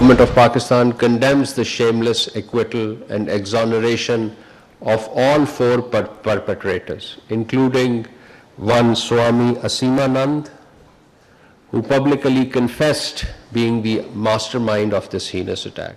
Government of Pakistan condemns the shameless acquittal and exoneration of all four perpetrators, including one Swami Asimanand, who publicly confessed being the mastermind of this heinous attack.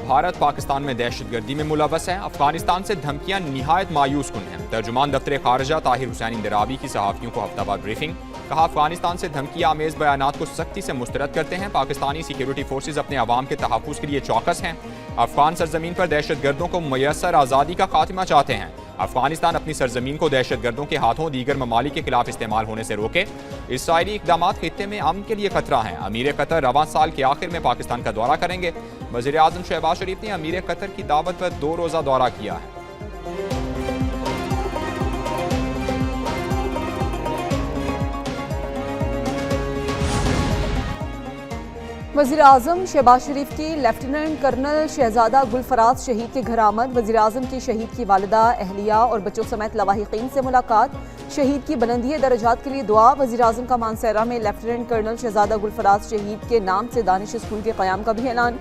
Bharat Pakistan में दहशतगर्दी में मुलव्वस है। अफगानिस्तान से धमकियां निहायत मायूस कुन हैं। तर्जुमान दफ्तर खारजा ताहिर हुसैन इंदराबी की सहाफ़ियों को हफ्तावार ब्रीफिंग। कहा, अफगानिस्तान से धमकी आमेज बयानात को सख्ती से मुस्तरद करते हैं। पाकिस्तानी सिक्योरिटी फोर्सेज अपने अवाम के तहफ़्फ़ुज़ के लिए चौकस हैं। अफगान सरजमीन पर दहशतगर्दों को मैसर आज़ादी का खात्मा चाहते हैं। अफगानिस्तान अपनी सरजमीन को दहशतगर्दों के हाथों दीगर ममालिक के खिलाफ इस्तेमाल होने से रोके। इसराइली इक़दाम खित्ते में अमन के लिए खतरा हैं। अमीर कतर रवां साल के आखिर में पाकिस्तान का दौरा करेंगे। वज़ीर आज़म शहबाज शरीफ ने अमीर कतर की दावत पर 2 रोज़ा दौरा किया है। वज़ीर आज़म शहबाज शरीफ की लेफ्टिनेंट कर्नल शहजादा गुलफराज शहीद के घर आमद। वज़ीर आज़म की शहीद की वालिदा, अहलिया और बच्चों समेत लवाहिकीन से मुलाकात। शहीद की बुलंदी दर्जात के लिए दुआ। वज़ीर आज़म का मानसहरा में लेफ्टिनेंट कर्नल शहजादा गुलफराज शहीद के नाम से दानिश स्कूल के क़याम का भी ऐलान।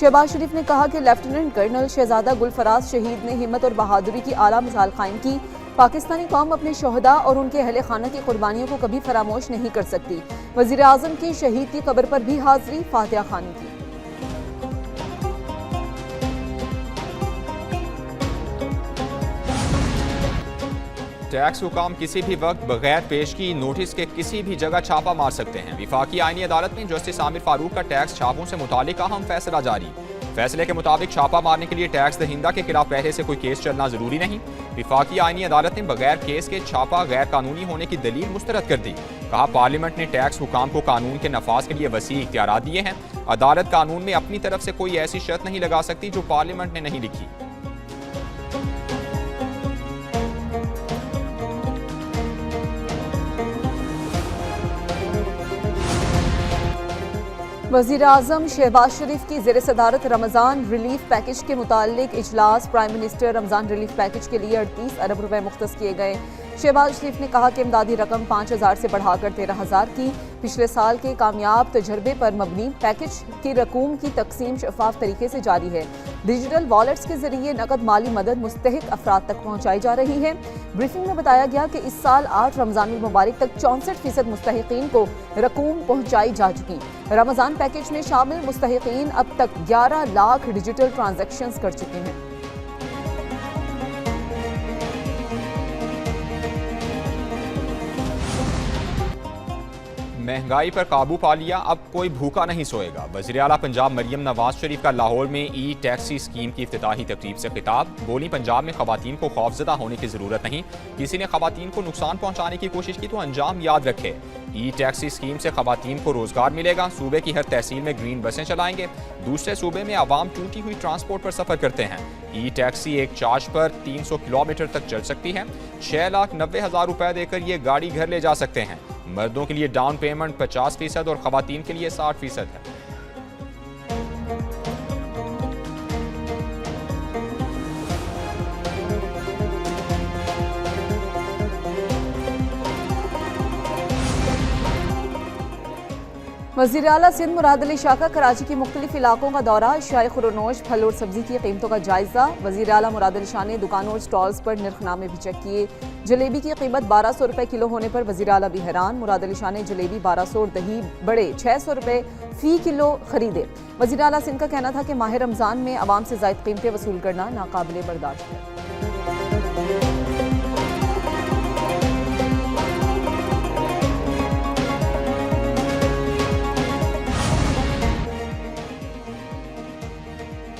शहबाज शरीफ ने कहा कि लेफ्टिनेंट कर्नल शहजादा गुलफराज शहीद ने हिम्मत और बहादुरी की आला मिसाल कायम की। पाकिस्तानी कौम अपने शोहदा और उनके अहले खाना की कुर्बानियों को कभी फरामोश नहीं कर सकती। वज़ीर आज़म की शहीद की कब्र पर भी हाज़री, फातिहा खानी की। टैक्स हुकाम किसी भी वक्त बगैर पेशगी नोटिस के किसी भी जगह छापा मार सकते हैं। विफाकी आईनी अदालत में जस्टिस आमिर फारूक का टैक्स छापों से मुतालिक अहम फैसला जारी। फैसले के मुताबिक छापा मारने के लिए टैक्स दहिंदा के खिलाफ पहले से कोई केस चलना जरूरी नहीं। विफाकी आईनी अदालत ने बगैर केस के छापा गैर कानूनी होने की दलील मुस्तरद कर दी। कहा, पार्लियामेंट ने टैक्स हुकाम को कानून के नफाज के लिए वसी इख्तियारात दिए हैं। अदालत कानून में अपनी तरफ से कोई ऐसी शर्त नहीं लगा सकती जो पार्लियामेंट ने नहीं लिखी। वज़ीर आज़म शहबाज शरीफ की ज़ेर सदारत रमज़ान रिलीफ पैकेज के मुतालिक इजलास। Prime minister Ramzan relief package के लिए 38 अरब रुपए मुख्तस किए गए। शहबाज शरीफ ने कहा कि इमदादी रकम 5,000 से बढ़ाकर 13,000 की। पिछले साल के कामयाब तजर्बे पर मबनी पैकेज की रकूम की तकसीम शफाफ तरीके से जारी है। डिजिटल वॉलेट्स के जरिए नकद माली मदद मुस्तहिक अफराद तक पहुँचाई जा रही है। ब्रीफिंग में बताया गया कि इस साल 8 रमज़ान मुबारक तक 64% मुस्तहिकीन को रकूम पहुँचाई जा चुकी। रमज़ान पैकेज में शामिल मुस्तहिकीन अब तक 11 लाख डिजिटल ट्रांजैक्शंस कर चुके हैं। महंगाई पर काबू पा लिया, अब कोई भूखा नहीं सोएगा। वज़ीर आला पंजाब मरियम नवाज शरीफ का लाहौर में ई टैक्सी स्कीम की इफ्तिताही तकरीब से खिताब। बोली, पंजाब में खवातीन को खौफजदा होने की ज़रूरत नहीं। किसी ने खवातीन को नुकसान पहुँचाने की कोशिश की तो अंजाम याद रखे। ई टैक्सी स्कीम से खवातीन को रोजगार मिलेगा। सूबे की हर तहसील में ग्रीन बसें चलाएंगे। दूसरे सूबे में आवाम टूटी हुई ट्रांसपोर्ट पर सफ़र करते हैं। ई टैक्सी एक चार्ज पर 300 किलोमीटर तक चल सकती है। 6,90,000 रुपए देकर ये गाड़ी घर ले जा सकते हैं। मर्दों के लिए डाउन पेमेंट 50% और खवातीन के लिए 60% है। वज़ीर आला सिंध मुराद अली शाह का कराची के मुख्तलिफ इलाकों का दौरा। शाही खुरनोश, फल और सब्जी की कीमतों का जायजा। वज़ीर आला मुराद अली शाह ने दुकानों और स्टॉल्स पर नरखनामे भी चेक किए। जलेबी की कीमत 1200 रुपये किलो होने पर वज़ीर आला भी हैरान। मुराद अली शाह ने जलेबी 1200 और दही बड़े 600 रुपये फ़ी किलो खरीदे। वज़ीर आला सिंध का कहना था कि माह रमज़ान में आवाम से ज़ायद कीमतें वसूल करना नाकाबिले बर्दाश्त है।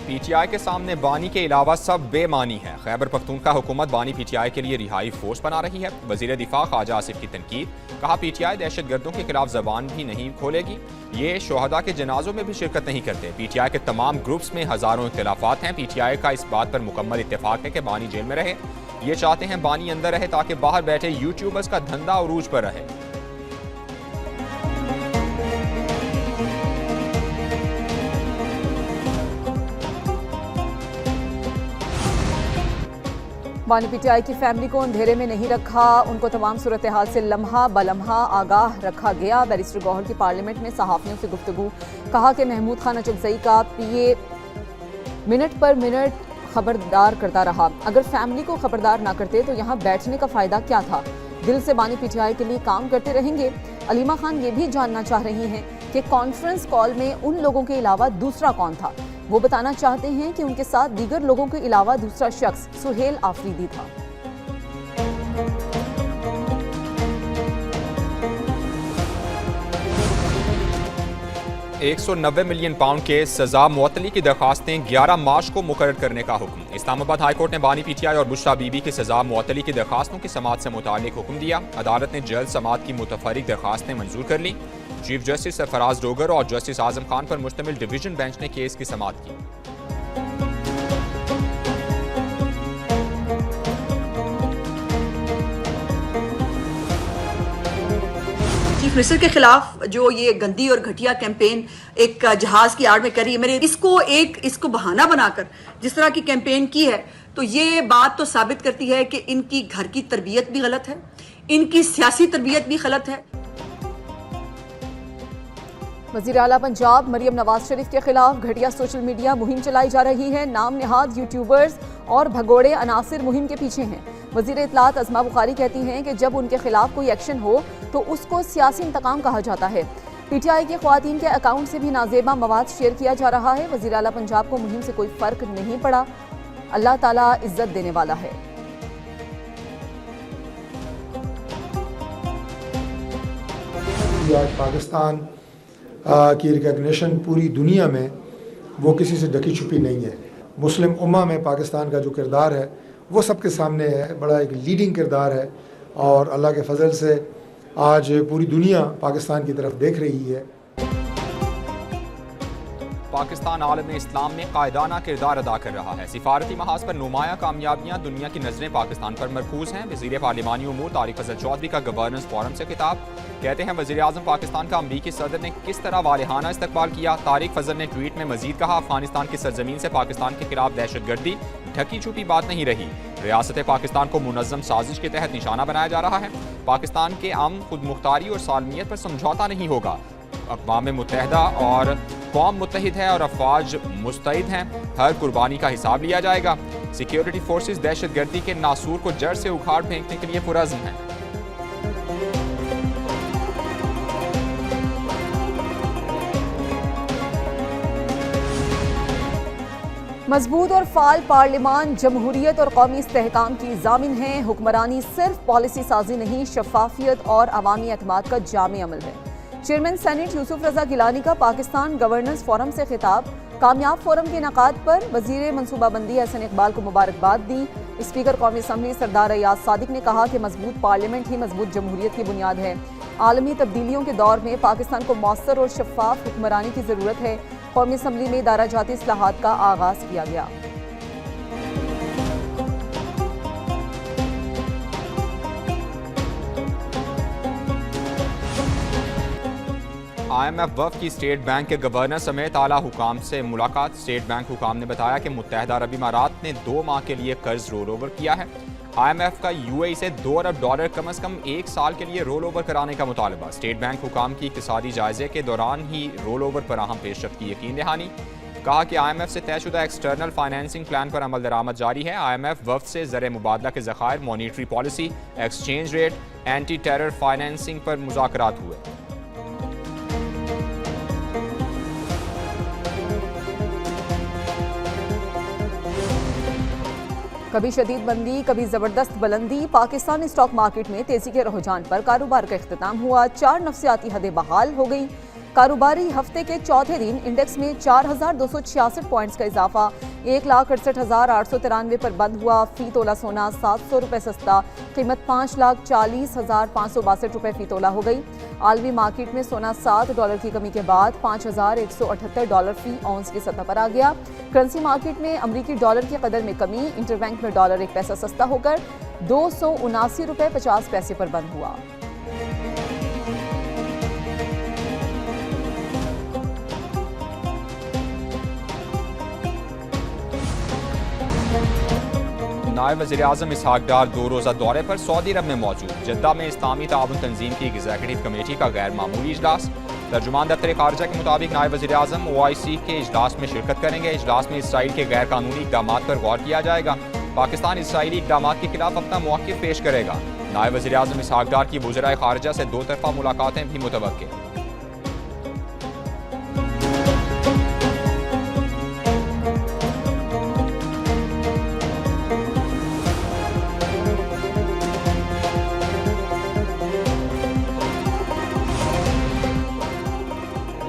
पीटीआई के सामने बानी के अलावा सब बेमानी है। खैबर पख्तूनख्वा हुकूमत बानी पीटीआई के लिए रिहाई फोर्स बना रही है। वजीर दिफा ख्वाजा आसिफ की तनकीद। कहा, पीटीआई दहशत गर्दों के खिलाफ जबान भी नहीं खोलेगी। ये शोहदा के जनाजों में भी शिरकत नहीं करते। पीटीआई के तमाम ग्रुप्स में हजारों इख्तिलाफात हैं। पीटीआई का इस बात पर मुकम्मल इत्तेफाक है कि बानी जेल में रहे। ये चाहते हैं बानी अंदर रहे ताकि बाहर बैठे यूट्यूबर्स का धंधा उरूज पर रहे। बानी पीटीआई की फैमिली को अंधेरे में नहीं रखा, उनको तमाम सूरत हाल से लम्हा बलम्हा आगाह रखा गया। बैरिस्टर गौहर की पार्लियामेंट में सहाफ़ियों से गुफ्तगू, कहा कि महमूद खान अचकज़ई का पीए मिनट पर मिनट खबरदार करता रहा। अगर फैमिली को खबरदार ना करते तो यहाँ बैठने का फ़ायदा क्या था। दिल से बानी पीटीआई के लिए काम करते रहेंगे। अलीमा खान ये भी जानना चाह रही हैं कि कॉन्फ्रेंस कॉल में उन लोगों के अलावा दूसरा कौन था। वो बताना चाहते हैं कि उनके साथ दीगर लोगों के अलावा दूसरा शख्स सुहेल आफरीदी था। 190 मिलियन पाउंड के सजा मुअत्तली की दरखास्तें 11 मार्च को मुकर्रर करने का हुक्म। इस्लामाबाद हाई कोर्ट ने बानी पीटीआई और बुशरा बीबी की सजा मुअत्तली की दरखास्तों की समाअत से मुताल्लिक हुक्म दिया। अदालत ने जल्द समाअत की मुतफर्रिक दरखास्तें मंजूर कर ली। चीफ जस्टिस सरफराज डोगर और जस्टिस आजम खान पर मुश्तमिल डिवीजन बेंच ने केस की समाअत की। चीफ मिनिस्टर के खिलाफ जो ये गंदी और घटिया कैंपेन एक जहाज की आड़ में करी है, मेरे इसको बहाना बनाकर जिस तरह की कैंपेन की है, तो ये बात तो साबित करती है कि इनकी घर की तरबियत भी गलत है, इनकी सियासी तरबियत भी गलत है। वज़ीर आला पंजाब मरियम नवाज शरीफ के खिलाफ घटिया सोशल मीडिया मुहिम चलाई जा रही है। नाम निहाद यूट्यूबर्स और भगोड़े अनासिर मुहिम के पीछे हैं। वज़ीर इत्तलात अज़मा बुखारी कहती हैं कि जब उनके खिलाफ कोई एक्शन हो तो उसको सियासी इंतकाम कहा जाता है। पीटीआई के ख्वातीन के अकाउंट से भी नाजेबा मवाद शेयर किया जा रहा है। वज़ीर आला पंजाब को मुहिम से कोई फ़र्क नहीं पड़ा, अल्लाह ताला इज्जत देने वाला है। आज पाकिस्तान की रिकग्निशन पूरी दुनिया में वो किसी से ढकी छुपी नहीं है। मुस्लिम उम्मा में पाकिस्तान का जो किरदार है वो सबके सामने है, बड़ा एक लीडिंग किरदार है और अल्लाह के फजल से आज पूरी दुनिया पाकिस्तान की तरफ देख रही है। पाकिस्तान आलम इस्लाम में कायदाना किरदार अदा कर रहा है। सिफारती महाज पर नुमाया कामयाबियां, दुनिया की नजरें पाकिस्तान पर मरकूज हैं। वज़ीर पार्लिमानी उमूर तारिक फजल चौधरी का गवर्नेंस फोरम से खिताब, कहते हैं वज़ीर आज़म पाकिस्तान का अमरीकी सदर ने किस तरह वालिहाना इस्तकबाल किया। तारिक फजल ने ट्वीट में मजीद कहा, अफगानिस्तान की सरजमीन से पाकिस्तान के खिलाफ दहशतगर्दी ढकी छुपी बात नहीं रही। रियासत पाकिस्तान को मुनज़्ज़म साजिश के तहत निशाना बनाया जा रहा है। पाकिस्तान के अमन, खुद मुख्तारी और सालमियत पर समझौता नहीं होगा। अक़वाम मुत्तहिदा और कौम मुत्तहिद है और अफवाज मुस्तैद हैं। हर कुर्बानी का हिसाब लिया जाएगा। सिक्योरिटी फोर्सेस दहशतगर्दी के नासूर को जड़ से उखाड़ फेंकने के लिए पुरज़्म हैं। मजबूत और फाल पार्लिमान जमहूरियत और कौमी इस्तेहकाम की ज़ामिन है। हुक्मरानी सिर्फ पॉलिसी साजी नहीं, शफाफियत और अवामी एतमाद का जामे अमल है। चेयरमैन सेनेट यूसुफ रजा गिलानी का पाकिस्तान गवर्नेंस फोरम से खिताब, कामयाब फोरम के इनेकाद पर वजीर मनसूबाबंदी हसन इकबाल को मुबारकबाद दी। स्पीकर कौमी असम्बली सरदार अयाज सादिक ने कहा कि मजबूत पार्लियामेंट ही मजबूत जमहूरियत की बुनियाद है। आलमी तब्दीलियों के दौर में पाकिस्तान को मौसर और शफाफ हुक्मरानी की ज़रूरत है। कौमी असम्बली में दायरा जाती इस्लाहात का आगाज़ किया गया। IMF वफ़द की स्टेट बैंक के गवर्नर समेत आला हुकाम से मुलाकात। स्टेट बैंक हुकाम ने बताया कि मुत्तहिदा अरब इमारात ने 2 माह के लिए कर्ज रोल ओवर किया है। IMF का UAE से $2 अरब कम से कम 1 साल के लिए रोल ओवर कराने का मुतालबा। स्टेट बैंक हुकाम की इक़्तिसादी जायजे के दौरान ही रोल ओवर पर अहम पेशरफ्त की यकीन दहानी। कहा कि IMF से तयशुदा एक्सटर्नल फाइनेंसिंग प्लान पर अमल दरामद जारी है। IMF वफ़द से ज़र मुबादला के ज़खायर, monetary policy, exchange rate, anti terror financing पर मुज़ाकरात हुए। कभी शदीद मंदी, कभी जबरदस्त बुलंदी। पाकिस्तानी स्टॉक मार्केट में तेजी के रुझान पर कारोबार का इख्तिताम हुआ। 4 नफ्सियाती हदें बहाल हो गई। कारोबारी हफ्ते के चौथे दिन इंडेक्स में 4266 पॉइंट्स का इजाफा 1,68,893 पर बंद हुआ। फी तोला सोना 700 रुपये सस्ता, कीमत 5,40,562 रुपये फी तोला हो गई। आलमी मार्केट में सोना $7 की कमी के बाद $5,178 फी औंस की सतह पर आ गया। करेंसी मार्केट में अमरीकी डॉलर की कदर में कमी, इंटरबैंक में डॉलर 1 पैसा सस्ता होकर $279.50 पर बंद हुआ। नायब वज़ीर-ए-आज़म इसहाक डार 2 रोज़ा दौरे पर सऊदी अरब में मौजूद। जद्दा में इस्लामी ताउन तंजीम की एग्जीक्यूटिव कमेटी का गैर मामूली इजलास। तर्जुमान दफ्तर खारजा के मुताबिक नायब वज़ीर-ए-आज़म OIC के इजलास में शिरकत करेंगे। इजलास में इसराइल के गैर कानूनी इक़दाम पर गौर किया जाएगा। पाकिस्तान इसराइली इक़दाम के खिलाफ अपना मौक़िफ़ पेश करेगा। नायब वज़ीर-ए-आज़म इसहाक डार की वज़राए खारजा से 2 तरफ़ा मुलाकातें भी मुतवक्किल।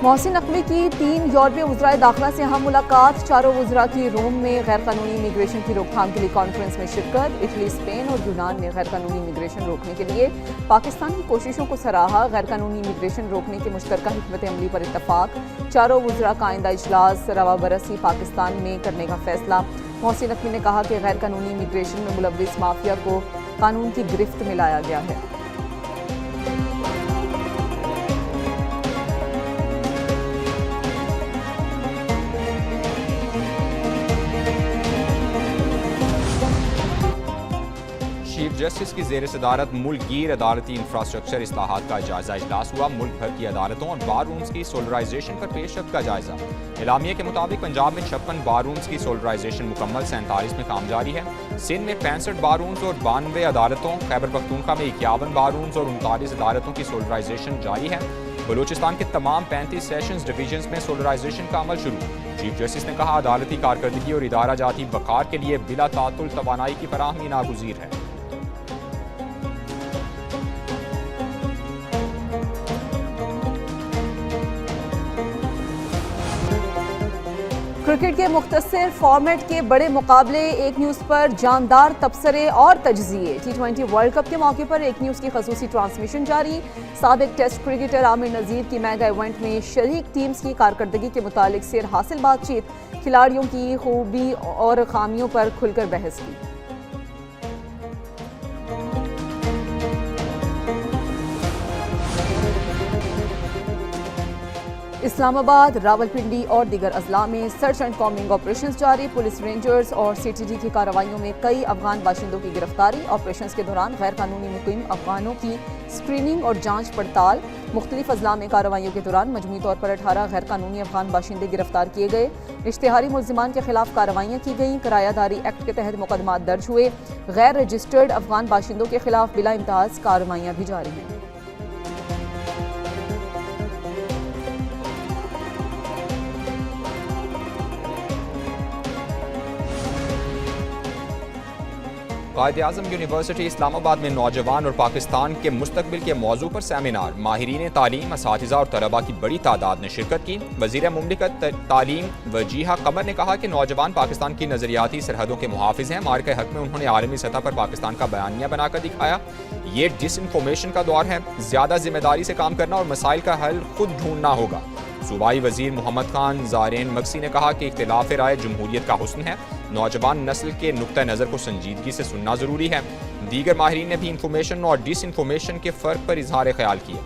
मोहसिन नकवी की 3 यूरोपीय वज़राए दाखिला से अहम मुलाकात। चारों वज़रा की रोम में गैर कानूनी इमिग्रेशन की रोकथाम के लिए कॉन्फ्रेंस में शिरकत। इटली, स्पेन और यूनान ने गैर कानूनी इमिग्रेशन रोकने के लिए पाकिस्तान की कोशिशों को सराहा। गैर कानूनी इमिग्रेशन रोकने के मुश्तरका हिकमत अमली पर इत्तफाक। चारों वज़रा का आइंदा इजलास रवा बरसी पाकिस्तान में करने का फैसला। मोहसिन नकवी ने कहा कि गैर कानूनी इमिग्रेशन में मुलव्विस माफिया को कानून की गिरफ्त में लाया गया है। चीफ जस्टिस की ज़ेर सदारत मुल्क गिर अदालती इंफ्रास्ट्रक्चर इस्लाहात का जायजा इजलास हुआ। मुल्क भर की अदालतों और बार रूम्स की सोलराइजेशन पर पेशरफ्त का जायजा। एलामिया के मुताबिक पंजाब में 56 बार रूम्स की सोलराइजेशन मुकम्मल, 47 में काम जारी है। सिंध में 65 बार रूम्स और 92 अदालतों, खैबर पख्तूनख्वा में 51 बार रूम्स और 39 अदालतों की सोलराइजेशन जारी है। बलूचिस्तान के तमाम 35 सेशंस डिवीजन्स में सोलराइजेशन का अमल शुरू। चीफ जस्टिस ने कहा अदालती कारकर्दगी और इदारा जाती वक़ार के लिए बिला तातुल तवानाई की फराहमी नागुज़ीर है। क्रिकेट के मुख्तसर फॉर्मेट के बड़े मुकाबले एक न्यूज़ पर जानदार तबसरे और तजज़िये। T20 वर्ल्ड कप के मौके पर एक न्यूज़ की खसूसी ट्रांसमिशन जारी। साबिक टेस्ट क्रिकेटर आमिर नज़ीर की मेगा इवेंट में शरीक टीम्स की कारकर्दगी के मुतालिक सिर हासिल बातचीत। खिलाड़ियों की खूबी और खामियों पर खुलकर बहस की। इस्लामाबाद, रावलपिंडी और दीगर अजला में सर्च एंड कॉम्बिंग ऑपरेशंस जारी। पुलिस, रेंजर्स और CTG की कार्रवाइयों में कई अफगान बाशिंदों की गिरफ्तारी। ऑपरेशंस के दौरान गैर कानूनी मुकीम अफगानों की स्क्रीनिंग और जांच पड़ताल। मुख्तलिफ अजला में कार्रवाइयों के दौरान मजमूई तौर पर 18 गैर कानूनी अफगान बाशिंदे गिरफ्तार किए गए। इश्तिहारी मुल्जिमान के खिलाफ कार्रवाइयाँ की गईं। किरायादारी एक्ट के तहत मुकदमात दर्ज हुए। गैर रजिस्टर्ड अफगान बाशिंदों के खिलाफ बिला इम्तियाज कार्रवाइयाँ भी जारी हैं। कायद-ए-आज़म यूनिवर्सिटी इस्लामाबाद में नौजवान और पाकिस्तान के मुस्तकबिल के मौजू पर सेमिनार। माहिरीन तालीम, असातिज़ा और तलबा की बड़ी तादाद ने शिरकत की। वज़ीर मुमलिकत तालीम वजीहा कमर ने कहा कि नौजवान पाकिस्तान की नज़रियाती सरहदों के मुहाफ़िज़ हैं। मार्के हक में उन्होंने आलमी सतह पर पाकिस्तान का बयानिया बनाकर दिखाया। ये डिसइंफॉर्मेशन का दौर है, ज़्यादा जिम्मेदारी से काम करना और मसाइल का हल खुद ढूंढना होगा। सूबाई वज़ीर मोहम्मद खान ज़ारेन मक्सी ने कहा कि इख्तिलाफ राय जमहूरियत का हुस्न है। नौजवान नस्ल के नुक्ता नज़र को संजीदगी से सुनना ज़रूरी है। दीगर माहिरीन ने भी इंफॉर्मेशन और डिसइंफॉर्मेशन के फ़र्क पर इजहार ख्याल किया।